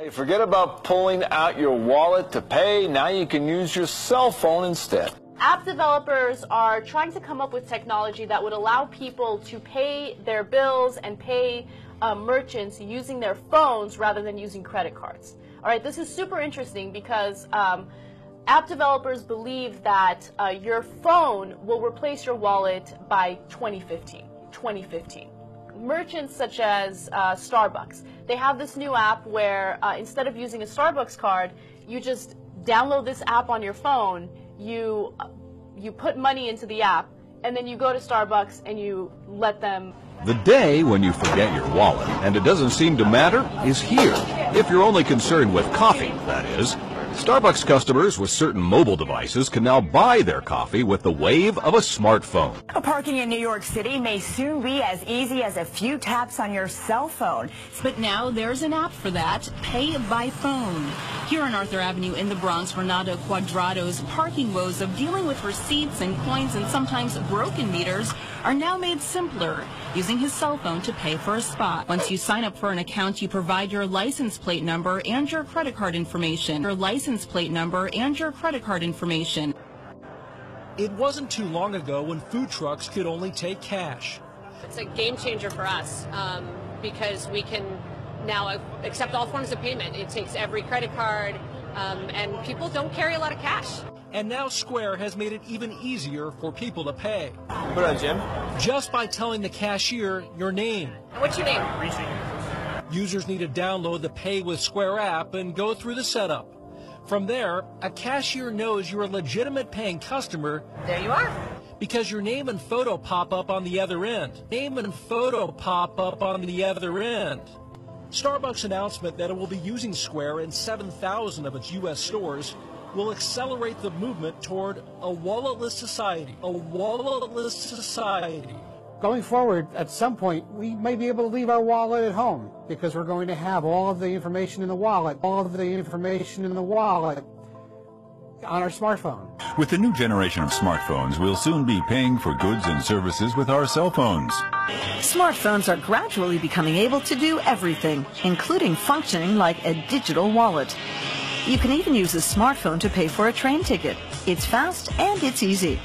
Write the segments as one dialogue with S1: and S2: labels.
S1: Hey, forget about pulling out your wallet to pay. Now you can use your cell phone instead.
S2: App developers are trying to come up with technology that would allow people to pay their bills and pay merchants using their phones rather than using credit cards. All right, this is super interesting because app developers believe that your phone will replace your wallet by 2015. Merchants such as Starbucks, they have this new app where instead of using a Starbucks card, you just download this app on your phone, you put money into the app, and then you go to Starbucks and you let them.
S3: The day when you forget your wallet and it doesn't seem to matter is here. If you're only concerned with coffee, that is. Starbucks customers with certain mobile devices can now buy their coffee with the wave of a smartphone.
S4: Parking in New York City may soon be as easy as a few taps on your cell phone.
S5: But now there's an app for that, Pay by Phone. Here on Arthur Avenue in the Bronx, Renato Cuadrado's parking woes of dealing with receipts and coins and sometimes broken meters are now made simpler, using his cell phone to pay for a spot. Once you sign up for an account, you provide your license plate number and your credit card information. Your license plate number and your credit card information.
S6: It wasn't too long ago when food trucks could only take cash.
S7: It's a game changer for us because we can now accept all forms of payment. It takes every credit card, and people don't carry a lot of cash.
S6: And now Square has made it even easier for people to pay.
S1: Put on, Jim.
S6: Just by telling the cashier your name.
S7: What's your name?
S6: Users need to download the Pay with Square app and go through the setup. From there, a cashier knows you're a legitimate paying customer.
S7: There you are.
S6: Because your name and photo pop up on the other end. Name and photo pop up on the other end. Starbucks' announcement that it will be using Square in 7,000 of its U.S. stores will accelerate the movement toward a walletless society. A walletless society.
S8: Going forward, at some point, we may be able to leave our wallet at home because we're going to have all of the information in the wallet, on our smartphone.
S9: With the new generation of smartphones, we'll soon be paying for goods and services with our cell phones.
S10: Smartphones are gradually becoming able to do everything, including functioning like a digital wallet. You can even use a smartphone to pay for a train ticket. It's fast and it's easy.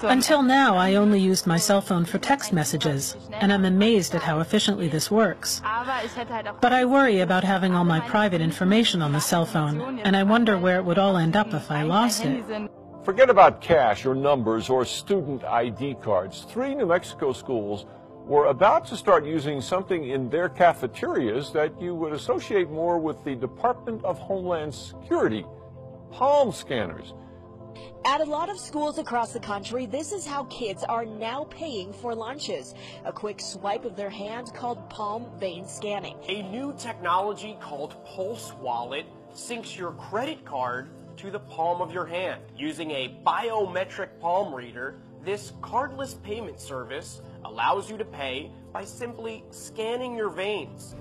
S11: Until now, I only used my cell phone for text messages, and I'm amazed at how efficiently this works. But I worry about having all my private information on the cell phone, and I wonder where it would all end up if I lost it.
S1: Forget about cash or numbers or student ID cards. 3 New Mexico schools were about to start using something in their cafeterias that you would associate more with the Department of Homeland Security, palm scanners.
S12: At a lot of schools across the country, this is how kids are now paying for lunches. A quick swipe of their hand called palm vein scanning.
S13: A new technology called Pulse Wallet syncs your credit card to the palm of your hand. Using a biometric palm reader, this cardless payment service allows you to pay by simply scanning your veins.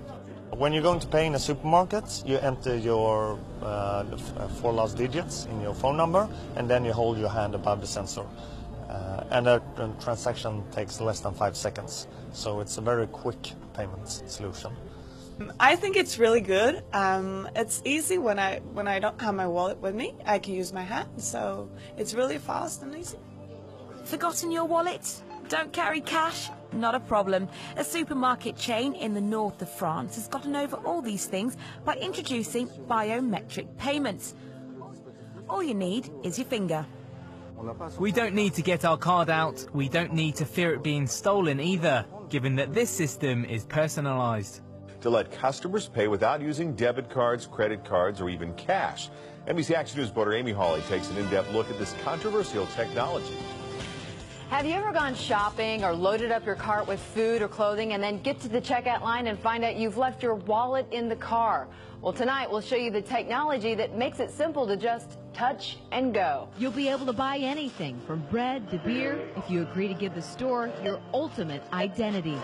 S14: When you're going to pay in a supermarket, you enter your 4 last digits in your phone number, and then you hold your hand above the sensor. And a transaction takes less than 5 seconds. So it's a very quick payment solution.
S15: I think it's really good. It's easy when I don't have my wallet with me. I can use my hand, so it's really fast and easy.
S4: Forgotten your wallet? Don't carry cash? Not a problem. A supermarket chain in the north of France has gotten over all these things by introducing biometric payments. All you need is your finger.
S16: We don't need to get our card out. We don't need to fear it being stolen either, given that this system is personalized.
S17: To let customers pay without using debit cards, credit cards, or even cash. NBC Action News reporter Amy Hawley takes an in-depth look at this controversial technology.
S18: Have you ever gone shopping or loaded up your cart with food or clothing and then get to the checkout line and find out you've left your wallet in the car? Well, tonight we'll show you the technology that makes it simple to just touch and go.
S19: You'll be able to buy anything from bread to beer if you agree to give the store your ultimate identity.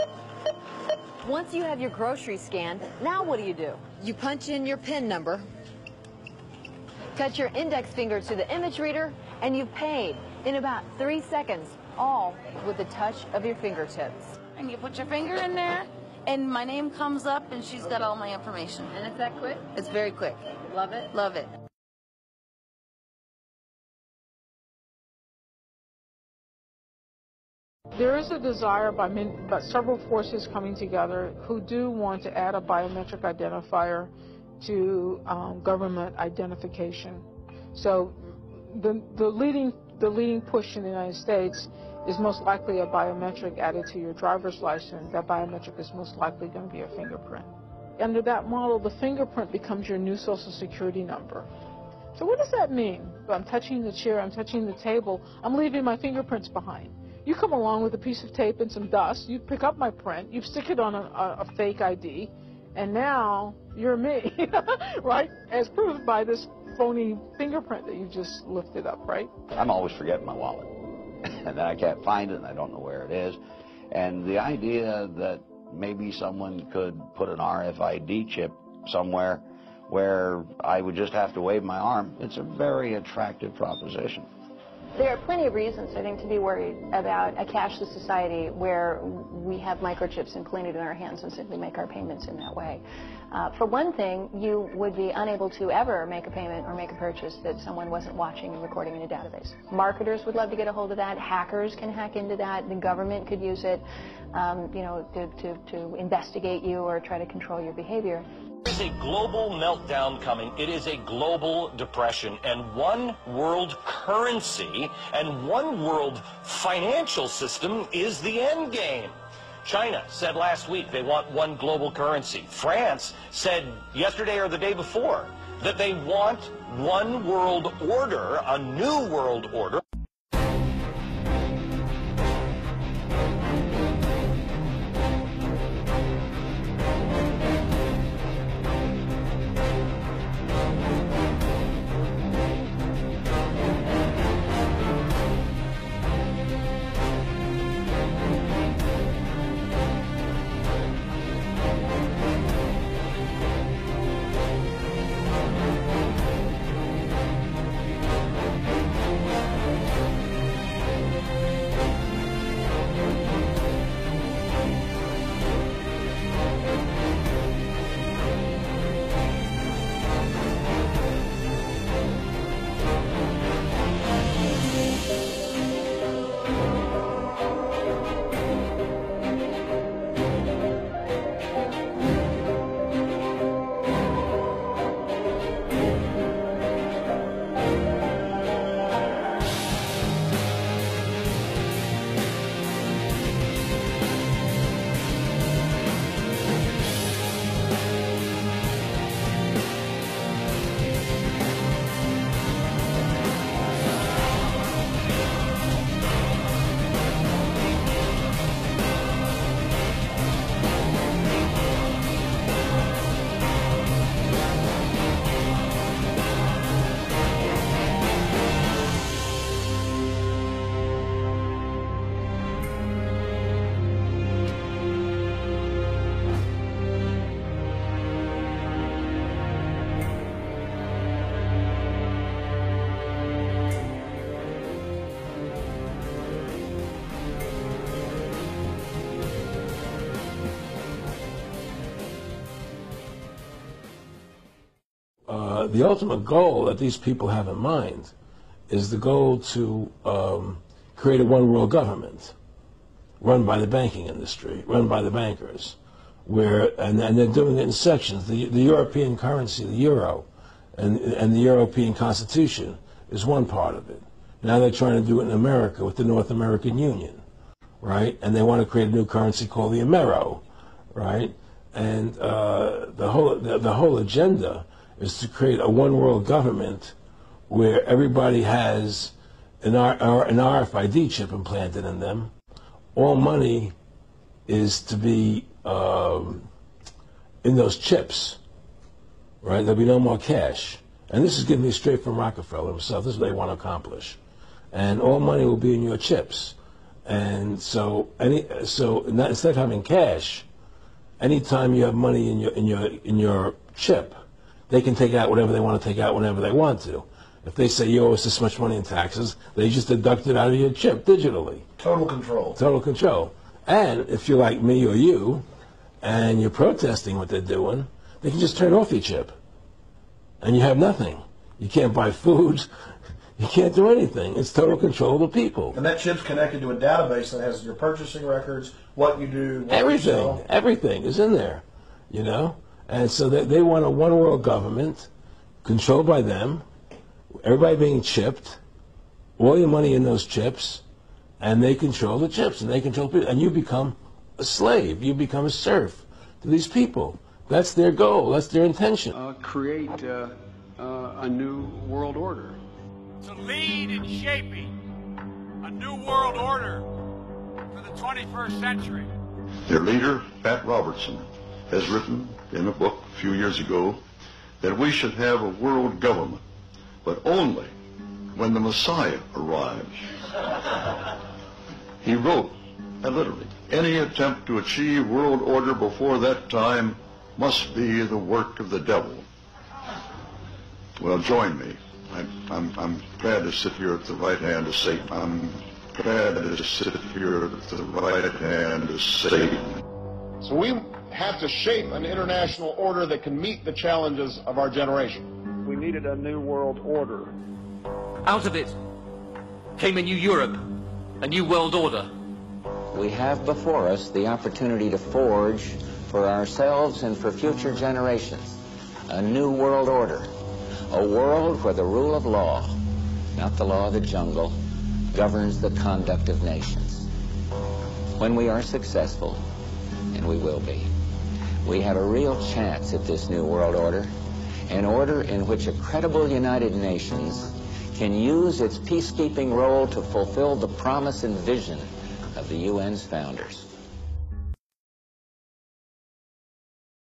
S18: Once you have your groceries scanned, now what do? You punch in your PIN number, touch your index finger to the image reader, and you've paid in about 3 seconds, all with the touch of your fingertips.
S15: And you put your finger in there,
S20: and my name comes up, and she's got all my information.
S18: And it's that quick?
S20: It's very quick.
S18: Love it?
S20: Love it.
S21: There is a desire by several forces coming together who do want to add a biometric identifier to government identification. So the leading push in the United States is most likely a biometric added to your driver's license. That biometric is most likely going to be a fingerprint. Under that model, the fingerprint becomes your new Social Security number. So what does that mean? I'm touching the chair, I'm touching the table, I'm leaving my fingerprints behind. You come along with a piece of tape and some dust, you pick up my print, you stick it on a fake ID, and now you're me, right? As proved by this phony fingerprint that you just lifted up, right?
S22: I'm always forgetting my wallet, and then I can't find it, and I don't know where it is. And the idea that maybe someone could put an RFID chip somewhere where I would just have to wave my arm, it's a very attractive proposition.
S23: There are plenty of reasons, I think, to be worried about a cashless society where we have microchips implanted in our hands and simply make our payments in that way. For one thing, you would be unable to ever make a payment or make a purchase that someone wasn't watching and recording in a database. Marketers would love to get a hold of that. Hackers can hack into that. The government could use it, to investigate you or try to control your behavior.
S24: There's a global meltdown coming. It is a global depression, and one world currency and one world financial system is the end game. China said last week they want one global currency. France said yesterday or the day before that they want one world order, a new world order.
S25: The ultimate goal that these people have in mind is the goal to create a one world government run by the banking industry, run by the bankers, and they're doing it in sections. The European currency, the euro, and the European Constitution is one part of it. Now they're trying to do it in America with the North American Union, right? And they want to create a new currency called the Amero, right? And the whole agenda is to create a one world government where everybody has an RFID chip implanted in them. All money is to be in those chips, right? There'll be no more cash. And this is getting me straight from Rockefeller himself. This is what they want to accomplish. And all money will be in your chips. And so instead of having cash, anytime you have money in your chip, they can take out whatever they want to take out whenever they want to. If they say you owe us this much money in taxes, they just deduct it out of your chip digitally.
S26: Total control.
S25: Total control. And if you're like me or you, and you're protesting what they're doing, they can just turn off your chip. And you have nothing. You can't buy food. You can't do anything. It's total control of the people.
S2: And that chip's connected to a database that has your purchasing records, what you do, what
S25: everything,
S2: you sell.
S25: Everything is in there, you know? And so they want a one world government controlled by them, everybody being chipped, all your money in those chips, and they control the chips, and they control people. And you become a slave. You become a serf to these people. That's their goal. That's their intention.
S3: Create a new world order.
S5: To lead in shaping a new world order for the 21st century.
S6: Their leader, Pat Robertson, has written in a book a few years ago that we should have a world government, but only when the Messiah arrives. He wrote, literally, any attempt to achieve world order before that time must be the work of the devil. Well, join me. I'm glad to sit here at the right hand of Satan. I'm glad to sit here at the right hand of Satan.
S7: So we have to shape an international order that can meet the challenges of our generation.
S26: We needed a new world order.
S27: Out of it came a new Europe, a new world order.
S28: We have before us the opportunity to forge for ourselves and for future generations a new world order. A world where the rule of law, not the law of the jungle, governs the conduct of nations. When we are successful, and we will be, we have a real chance at this new world order, an order in which a credible United Nations can use its peacekeeping role to fulfill the promise and vision of the UN's founders.